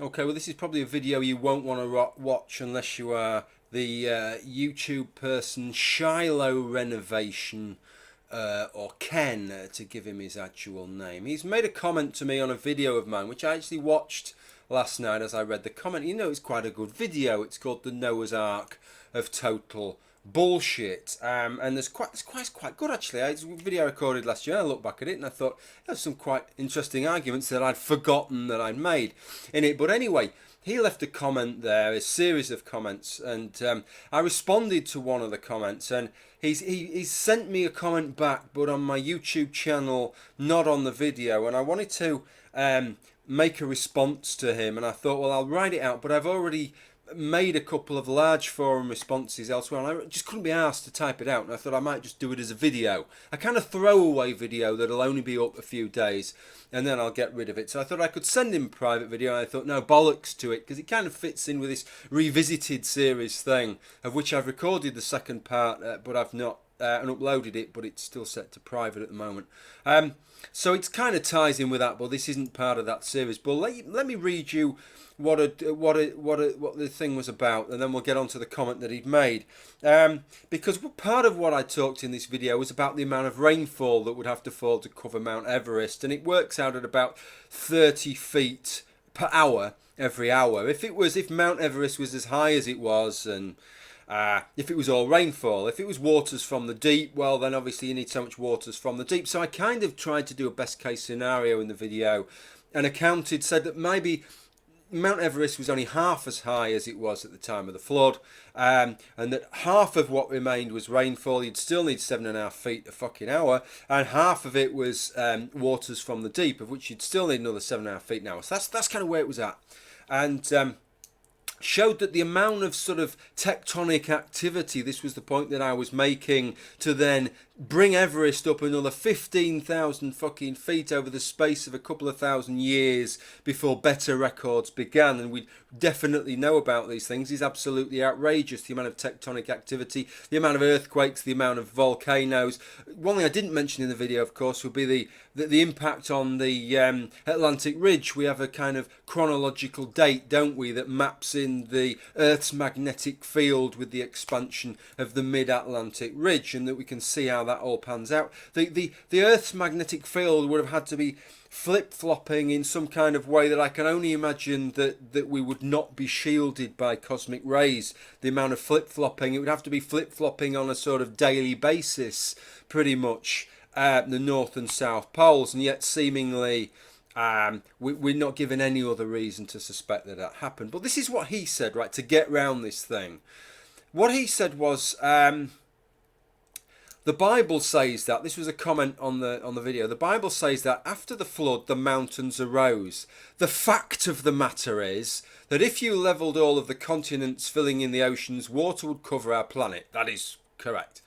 Okay, well, this is probably a video you won't want to watch unless you are the YouTube person Shilorenovation, or Ken, to give him his actual name. He's made a comment to me on a video of mine, which I actually watched last night as I read the comment. You know, it's quite a good video. It's called The Noah's Ark of Total Bullshit, and it's quite good actually. It's a video I recorded last year. I looked back at it and I thought there's some quite interesting arguments that I'd forgotten that I'd made in it. But anyway, he left a comment there, a series of comments, and I responded to one of the comments, and he's sent me a comment back, but on my YouTube channel, not on the video, and I wanted to make a response to him, and I thought, well, I'll write it out, but I've already made a couple of large forum responses elsewhere, and I just couldn't be asked to type it out, and I thought I might just do it as a video, a kind of throwaway video that'll only be up a few days, and then I'll get rid of it. So I thought I could send him a private video, and I thought, no, bollocks to it, because it kind of fits in with this revisited series thing, of which I've recorded the second part, but I've not and uploaded it, but it's still set to private at the moment. So it kind of ties in with that, but this isn't part of that series. But let me read you what the thing was about, and then we'll get on to the comment that he'd made. Because part of what I talked in this video was about the amount of rainfall that would have to fall to cover Mount Everest, and it works out at about 30 feet per hour every hour. If Mount Everest was as high as it was, and if it was all rainfall, if it was waters from the deep, well, then obviously you need so much waters from the deep. So I kind of tried to do a best case scenario in the video, and said that maybe Mount Everest was only half as high as it was at the time of the flood, and that half of what remained was rainfall. You'd still need 7.5 feet a fucking hour, and half of it was waters from the deep, of which you'd still need another 7.5 feet an hour. So that's kind of where it was at, and showed that the amount of sort of tectonic activity, this was the point that I was making, to then bring Everest up another 15,000 fucking feet over the space of a couple of thousand years before better records began, and we definitely know about these things, is absolutely outrageous. The amount of tectonic activity, the amount of earthquakes, the amount of volcanoes. One thing I didn't mention in the video, of course, would be the impact on the Atlantic Ridge. We have a kind of chronological date, don't we, that maps in the Earth's magnetic field with the expansion of the mid-Atlantic Ridge, and that we can see how that all pans out. The Earth's magnetic field would have had to be flip-flopping in some kind of way that I can only imagine that we would not be shielded by cosmic rays. The amount of flip-flopping, it would have to be flip-flopping on a sort of daily basis, pretty much, the North and South Poles, and yet seemingly we're not given any other reason to suspect that happened. But this is what he said, right, to get round this thing. What he said was, the Bible says that, this was a comment on the video, the Bible says that after the flood the mountains arose. The fact of the matter is that if you levelled all of the continents filling in the oceans, water would cover our planet. That is correct.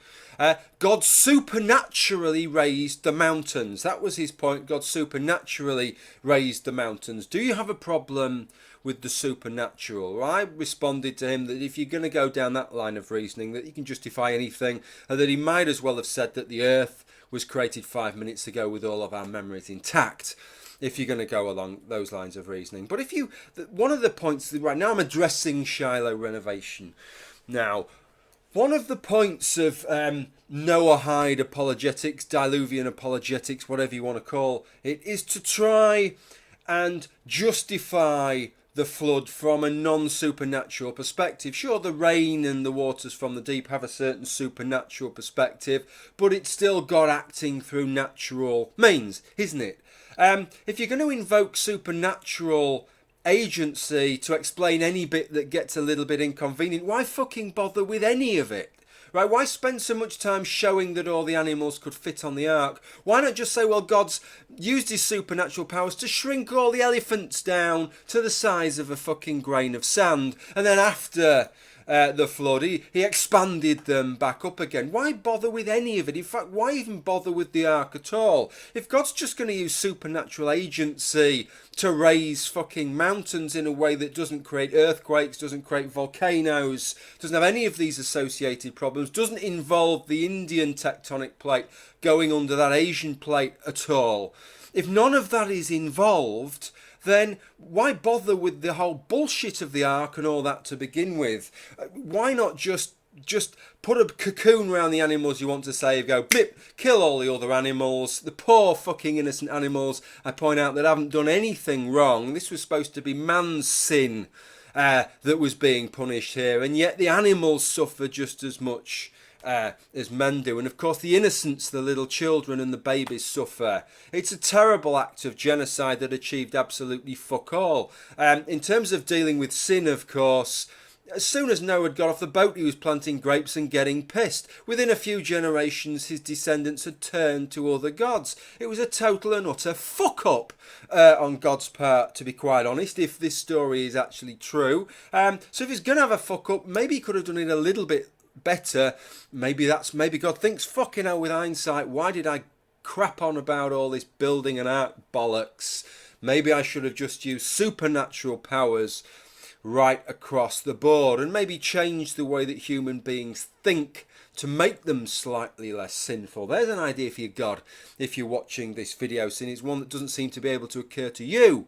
God supernaturally raised the mountains. That was his point. God supernaturally raised the mountains. Do you have a problem with the supernatural? Well, I responded to him that if you're going to go down that line of reasoning, that you can justify anything, and that he might as well have said that the earth was created 5 minutes ago with all of our memories intact, if you're going to go along those lines of reasoning. But one of the points, right now I'm addressing Shilorenovation. Now, one of the points of Noahide apologetics, Diluvian apologetics, whatever you want to call it, is to try and justify the flood from a non-supernatural perspective. Sure, the rain and the waters from the deep have a certain supernatural perspective, but it's still God acting through natural means, isn't it? If you're going to invoke supernatural agency to explain any bit that gets a little bit inconvenient, why fucking bother with any of it? Right? Why spend so much time showing that all the animals could fit on the ark? Why not just say, well, God's used his supernatural powers to shrink all the elephants down to the size of a fucking grain of sand, and then after the flood, he expanded them back up again. Why bother with any of it? In fact, why even bother with the ark at all? If God's just going to use supernatural agency to raise fucking mountains in a way that doesn't create earthquakes, doesn't create volcanoes, doesn't have any of these associated problems, doesn't involve the Indian tectonic plate going under that Asian plate at all, if none of that is involved, then why bother with the whole bullshit of the ark and all that to begin with? Why not just put a cocoon around the animals you want to save, go blip, kill all the other animals, the poor fucking innocent animals, I point out, that haven't done anything wrong. This was supposed to be man's sin that was being punished here, and yet the animals suffer just as much as men do. And of course the innocents, the little children and the babies, suffer. It's a terrible act of genocide that achieved absolutely fuck all. In terms of dealing with sin, of course, as soon as Noah had got off the boat, he was planting grapes and getting pissed. Within a few generations, his descendants had turned to other gods. It was a total and utter fuck-up on God's part, to be quite honest, if this story is actually true. So if he's going to have a fuck-up, maybe he could have done it a little bit better. Maybe God thinks, fucking hell, with hindsight, why did I crap on about all this building and art bollocks? Maybe I should have just used supernatural powers right across the board, and maybe change the way that human beings think to make them slightly less sinful. There's an idea for you, God, if you're watching this video, since it's one that doesn't seem to be able to occur to you.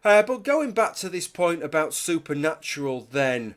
But going back to this point about supernatural then,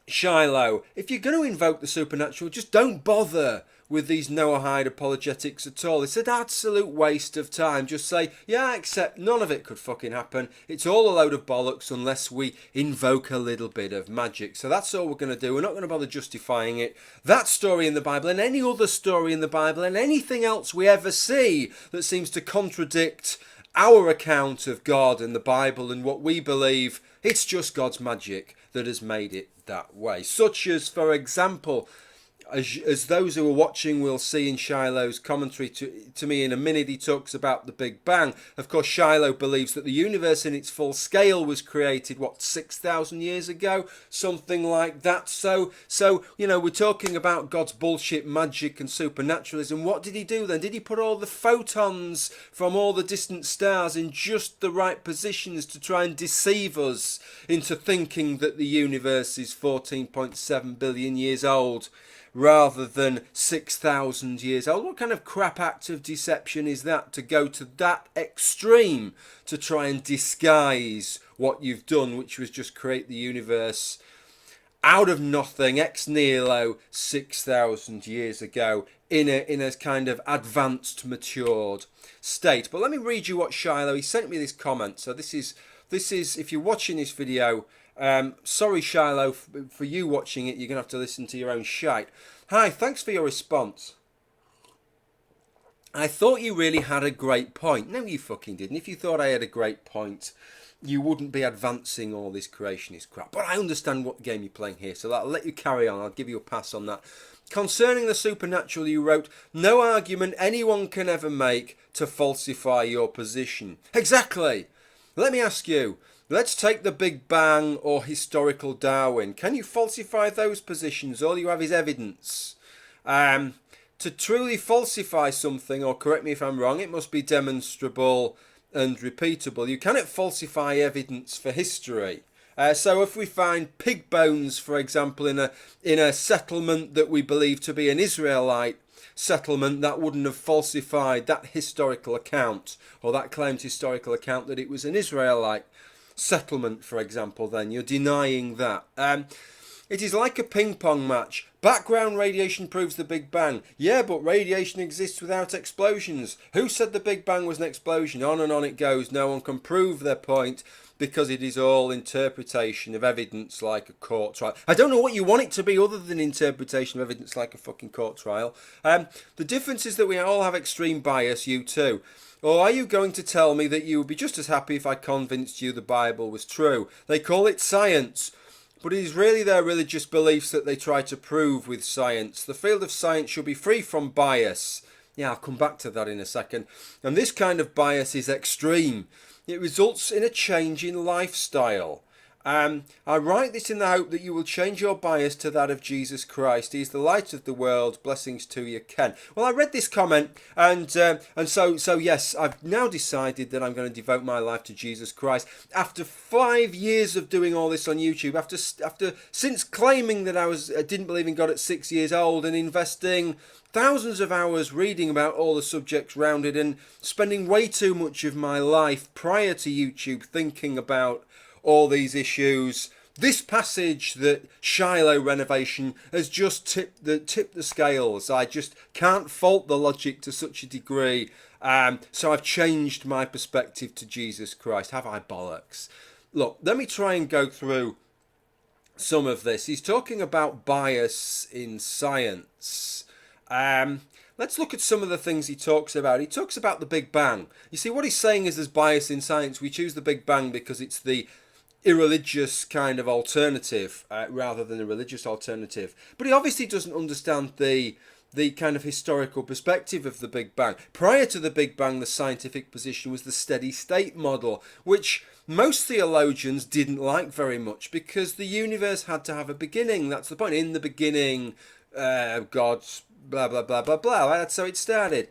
Shiloh, if you're going to invoke the supernatural, just don't bother with these Noahide apologetics at all. It's an absolute waste of time. Just say, yeah, I accept none of it could fucking happen. It's all a load of bollocks unless we invoke a little bit of magic. So that's all we're going to do. We're not going to bother justifying it. That story in the Bible and any other story in the Bible and anything else we ever see that seems to contradict our account of God and the Bible and what we believe, it's just God's magic that has made it that way. Such as, for example, as those who are watching will see in Shiloh's commentary to me in a minute, he talks about the Big Bang. Of course, Shiloh believes that the universe in its full scale was created, 6,000 years ago? Something like that. So you know, we're talking about God's bullshit magic and supernaturalism. What did he do then? Did he put all the photons from all the distant stars in just the right positions to try and deceive us into thinking that the universe is 14.7 billion years old? Rather than 6,000 years old? What kind of crap act of deception is that, to go to that extreme to try and disguise what you've done, which was just create the universe out of nothing, ex nihilo, 6,000 years ago in a kind of advanced, matured state. But let me read you what Shiloh, he sent me this comment. So this is if you're watching this video, sorry Shiloh, for you watching it, you're going to have to listen to your own shite. Hi, thanks for your response. I thought you really had a great point. No, you fucking didn't. If you thought I had a great point, you wouldn't be advancing all this creationist crap. But I understand what game you're playing here, so I'll let you carry on. I'll give you a pass on that. Concerning the supernatural, you wrote, no argument anyone can ever make to falsify your position. Exactly. Let me ask you, let's take the Big Bang or historical Darwin. Can you falsify those positions? All you have is evidence. To truly falsify something, or correct me if I'm wrong, it must be demonstrable and repeatable. You cannot falsify evidence for history. So if we find pig bones, for example, in a settlement that we believe to be an Israelite settlement, that wouldn't have falsified that historical account, or that claimed historical account that it was an Israelite settlement, for example. Then you're denying that. It is like a ping pong match. Background radiation proves the Big Bang. Yeah, but radiation exists without explosions. Who said the Big Bang was an explosion? On and on it goes. No one can prove their point because it is all interpretation of evidence like a court trial. I don't know what you want it to be other than interpretation of evidence like a fucking court trial. The difference is that we all have extreme bias, you too. Or are you going to tell me that you would be just as happy if I convinced you the Bible was true? They call it science, but it is really their religious beliefs that they try to prove with science. The field of science should be free from bias. Yeah, I'll come back to that in a second. And this kind of bias is extreme. It results in a change in lifestyle. I write this in the hope that you will change your bias to that of Jesus Christ. He is the light of the world. Blessings to you, Ken. Well, I read this comment, and so yes, I've now decided that I'm going to devote my life to Jesus Christ. After 5 years of doing all this on YouTube, since claiming that I didn't believe in God at 6 years old, and investing thousands of hours reading about all the subjects round it, and spending way too much of my life prior to YouTube thinking about all these issues. This passage, that Shilorenovation, has just tipped the scales. I just can't fault the logic to such a degree. So I've changed my perspective to Jesus Christ. Have I bollocks? Look, let me try and go through some of this. He's talking about bias in science. Let's look at some of the things he talks about. He talks about the Big Bang. You see, what he's saying is there's bias in science. We choose the Big Bang because it's the irreligious kind of alternative rather than a religious alternative. But he obviously doesn't understand the kind of historical perspective of the Big Bang. Prior to the Big Bang, the scientific position was the steady state model, which most theologians didn't like very much because the universe had to have a beginning. That's the point. In the beginning, God's blah, blah, blah, blah, blah. That's how it started.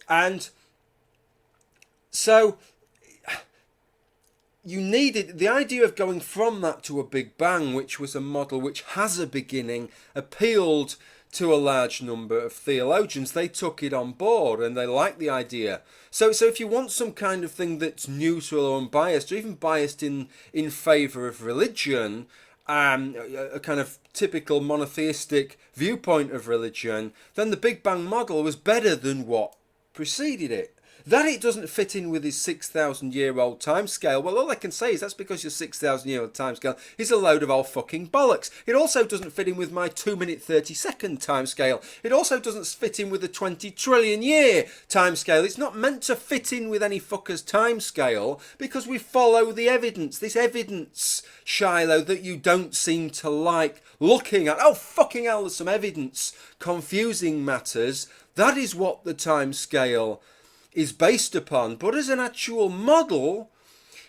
And so you needed the idea of going from that to a Big Bang, which was a model which has a beginning, appealed to a large number of theologians. They took it on board and they liked the idea. So if you want some kind of thing that's neutral or unbiased, or even biased in favour of religion, a kind of typical monotheistic viewpoint of religion, then the Big Bang model was better than what preceded it. That it doesn't fit in with his 6,000-year-old timescale, well, all I can say is that's because your 6,000-year-old timescale is a load of old fucking bollocks. It also doesn't fit in with my 2-minute 30-second timescale. It also doesn't fit in with the 20 trillion-year timescale. It's not meant to fit in with any fucker's timescale because we follow the evidence. This evidence, Shiloh, that you don't seem to like looking at. Oh, fucking hell, there's some evidence confusing matters. That is what the timescale is based upon. But as an actual model,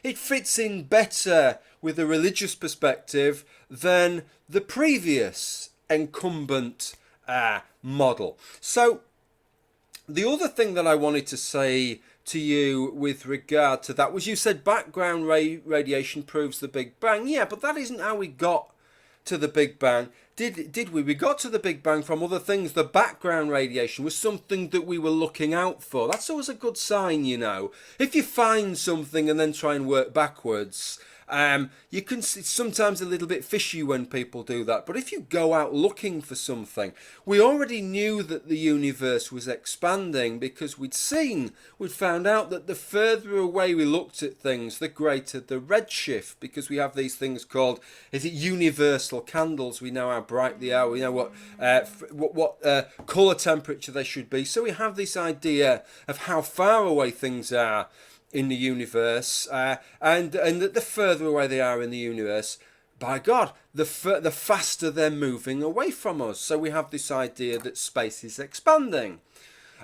it fits in better with a religious perspective than the previous incumbent model. So the other thing that I wanted to say to you with regard to that was, you said background radiation proves the Big Bang. Yeah, but that isn't how we got to the Big Bang. Did we? We got to the Big Bang from other things. The background radiation was something that we were looking out for. That's always a good sign, you know. If you find something and then try and work backwards, you can. It's sometimes a little bit fishy when people do that. But if you go out looking for something, we already knew that the universe was expanding because we'd found out that the further away we looked at things, the greater the redshift, because we have these things called, is it universal candles? We know how bright they are. We know what colour temperature they should be. So we have this idea of how far away things are in the universe, and that the further away they are in the universe, by God, the faster they're moving away from us. So we have this idea that space is expanding.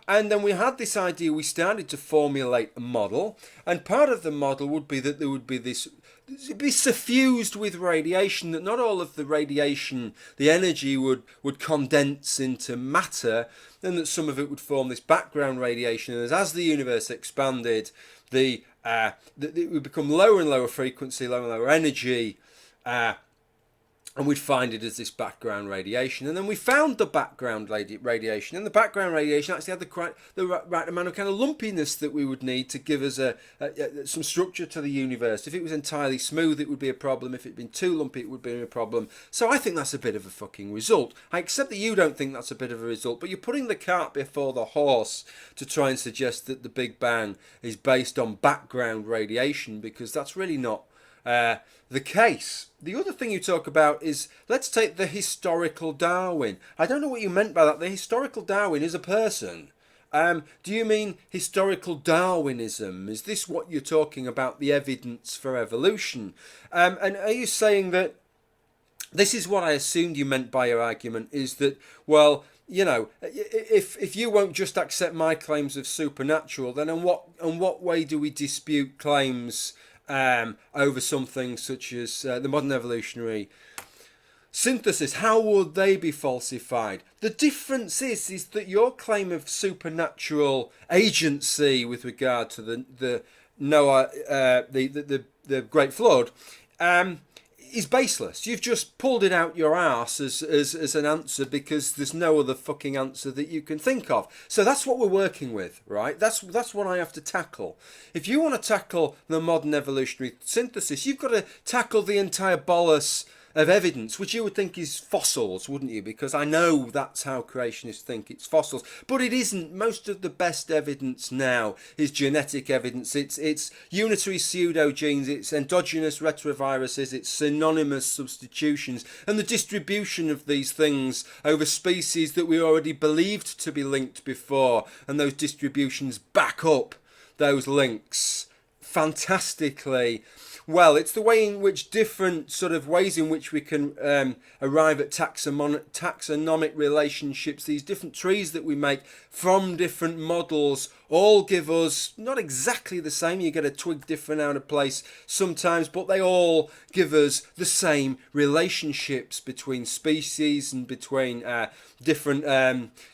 And then we had this idea, we started to formulate a model, and part of the model would be that there would be this, it'd be suffused with radiation, that not all of the radiation, the energy would condense into matter, and that some of it would form this background radiation. And as the universe expanded, it would become lower and lower frequency, lower and lower energy, and we'd find it as this background radiation. And then we found the background radiation, and the background radiation actually had the right amount of kind of lumpiness that we would need to give us some structure to the universe. If it was entirely smooth, it would be a problem. If it had been too lumpy, it would be a problem. So I think that's a bit of a fucking result. I accept that you don't think that's a bit of a result, but you're putting the cart before the horse to try and suggest that the Big Bang is based on background radiation, because that's really not the case. The other thing you talk about is, let's take the historical Darwin. I don't know what you meant by that. The historical Darwin is a person. Do you mean historical Darwinism? Is this what you're talking about, the evidence for evolution? And are you saying that this is what I assumed you meant by your argument, is that, well, you know, if you won't just accept my claims of supernatural, then in what way do we dispute claims over something such as the modern evolutionary synthesis. How would they be falsified? The difference is that your claim of supernatural agency with regard to the Noah, the Great Flood, is baseless. You've just pulled it out your arse as an answer because there's no other fucking answer that you can think of. So that's what we're working with, right? That's what I have to tackle. If you want to tackle the modern evolutionary synthesis, you've got to tackle the entire bolus of evidence, which you would think is fossils, wouldn't you? Because I know that's how creationists think, it's fossils. But it isn't. Most of the best evidence now is genetic evidence. It's unitary pseudogenes, it's endogenous retroviruses, it's synonymous substitutions, and the distribution of these things over species that we already believed to be linked before, and those distributions back up those links fantastically. Well, it's the way in which different sort of ways in which we can arrive at taxonomic relationships, these different trees that we make from different models, all give us not exactly the same. You get a twig different out of place sometimes, but they all give us the same relationships between species and between different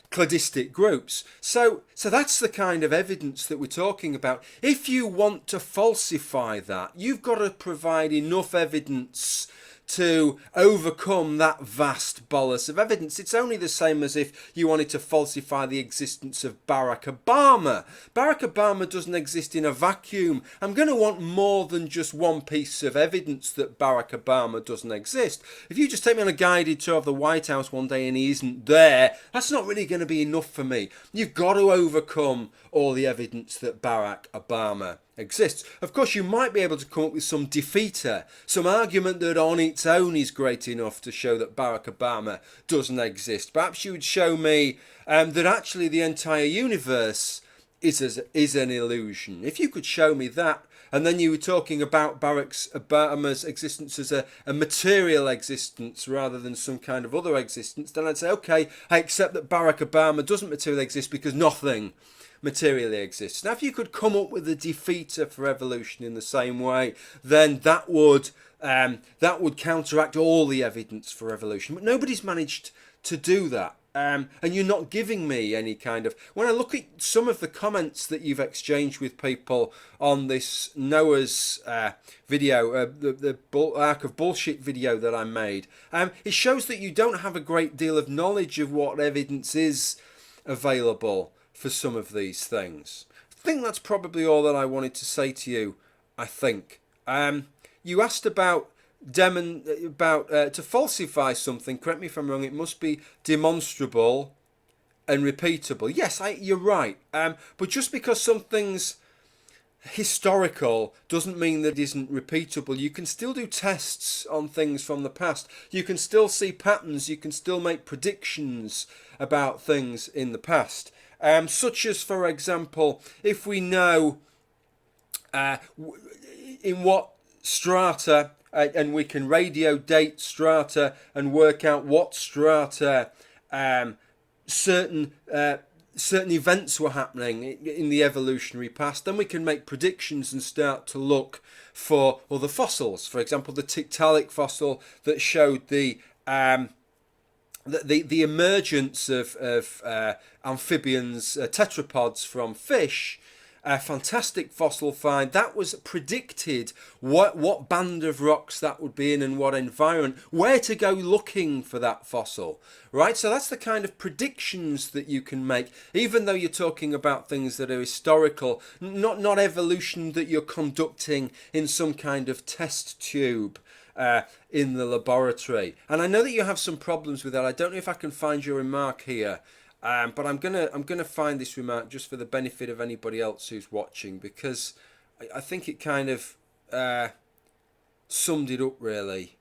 cladistic groups. So that's the kind of evidence that we're talking about. If you want to falsify that, you've got to provide enough evidence to overcome that vast bolus of evidence. It's only the same as if you wanted to falsify the existence of Barack Obama. Barack Obama doesn't exist in a vacuum. I'm going to want more than just one piece of evidence that Barack Obama doesn't exist. If you just take me on a guided tour of the White House one day and he isn't there, that's not really going to be enough for me. You've got to overcome all the evidence that Barack Obama exists. Of course, you might be able to come up with some defeater, some argument that on its own is great enough to show that Barack Obama doesn't exist. Perhaps you would show me that actually the entire universe is an illusion. If you could show me that, and then you were talking about Barack Obama's existence as a material existence rather than some kind of other existence, then I'd say, okay, I accept that Barack Obama doesn't materially exist because nothing materially exists. Now, if you could come up with a defeater for evolution in the same way, then that would counteract all the evidence for evolution. But nobody's managed to do that. And you're not giving me any kind of... When I look at some of the comments that you've exchanged with people on this Noah's video, the Ark of Bullshit video that I made, it shows that you don't have a great deal of knowledge of what evidence is available for some of these things. I think that's probably all that I wanted to say to you, I think. You asked about to falsify something, correct me if I'm wrong, it must be demonstrable and repeatable. Yes, you're right. But just because something's historical doesn't mean that it isn't repeatable. You can still do tests on things from the past. You can still see patterns. You can still make predictions about things in the past. Such as, for example, if we know in what strata, and we can radio date strata and work out what strata certain events were happening in the evolutionary past, then we can make predictions and start to look for other fossils. For example, the Tiktaalik fossil that showed the emergence of amphibians, tetrapods from fish, a fantastic fossil find. That was predicted what band of rocks that would be in and what environment, where to go looking for that fossil, right? So that's the kind of predictions that you can make, even though you're talking about things that are historical, not evolution that you're conducting in some kind of test tube in the laboratory. And I know that you have some problems with that. I don't know if I can find your remark here. But I'm gonna find this remark just for the benefit of anybody else who's watching, because I think it kind of summed it up really.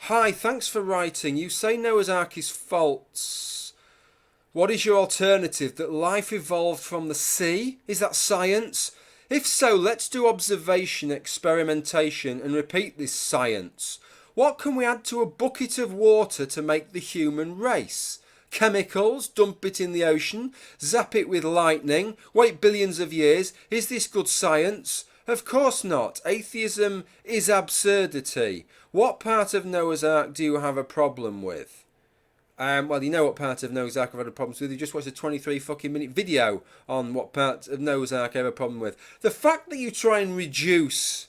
Hi, thanks for writing. You say Noah's Ark is false. What is your alternative? That life evolved from the sea? Is that science? If so, let's do observation, experimentation, and repeat this science. What can we add to a bucket of water to make the human race? Chemicals, dump it in the ocean, zap it with lightning, wait billions of years. Is this good science? Of course not. Atheism is absurdity. What part of Noah's Ark do you have a problem with? Well, you know what part of Noah's Ark I've had a problem with. You just watched a 23 fucking minute video on what part of Noah's Ark I have a problem with. The fact that you try and reduce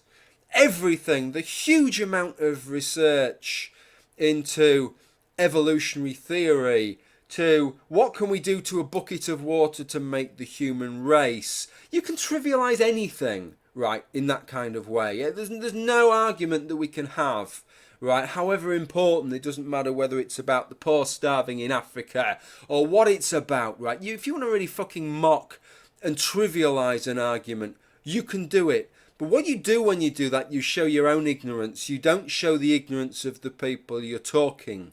everything, the huge amount of research into evolutionary theory, to what can we do to a bucket of water to make the human race. You can trivialise anything, right, in that kind of way. There's no argument that we can have, right, however important. It doesn't matter whether it's about the poor starving in Africa or what it's about, right. If you want to really fucking mock and trivialise an argument, you can do it. But what you do when you do that, you show your own ignorance. You don't show the ignorance of the people you're talking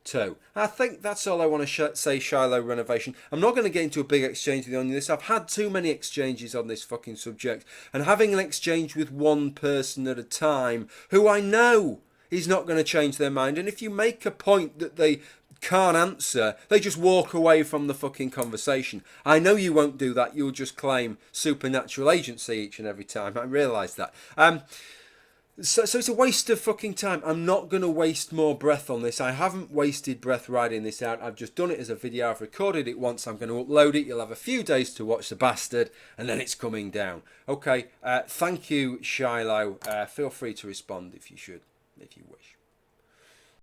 to. I think that's all I want to say, Shilorenovation. I'm not going to get into a big exchange with you on this. I've had too many exchanges on this fucking subject. And having an exchange with one person at a time, who I know is not going to change their mind. And if you make a point that they can't answer, they just walk away from the fucking conversation. I know you won't do that. You'll just claim supernatural agency each and every time. I realise that. So it's a waste of fucking time. I'm not going to waste more breath on this. I haven't wasted breath writing this out. I've just done it as a video. I've recorded it once. I'm going to upload it. You'll have a few days to watch the bastard, and then it's coming down. Okay, thank you, Shiloh. Feel free to respond if you wish.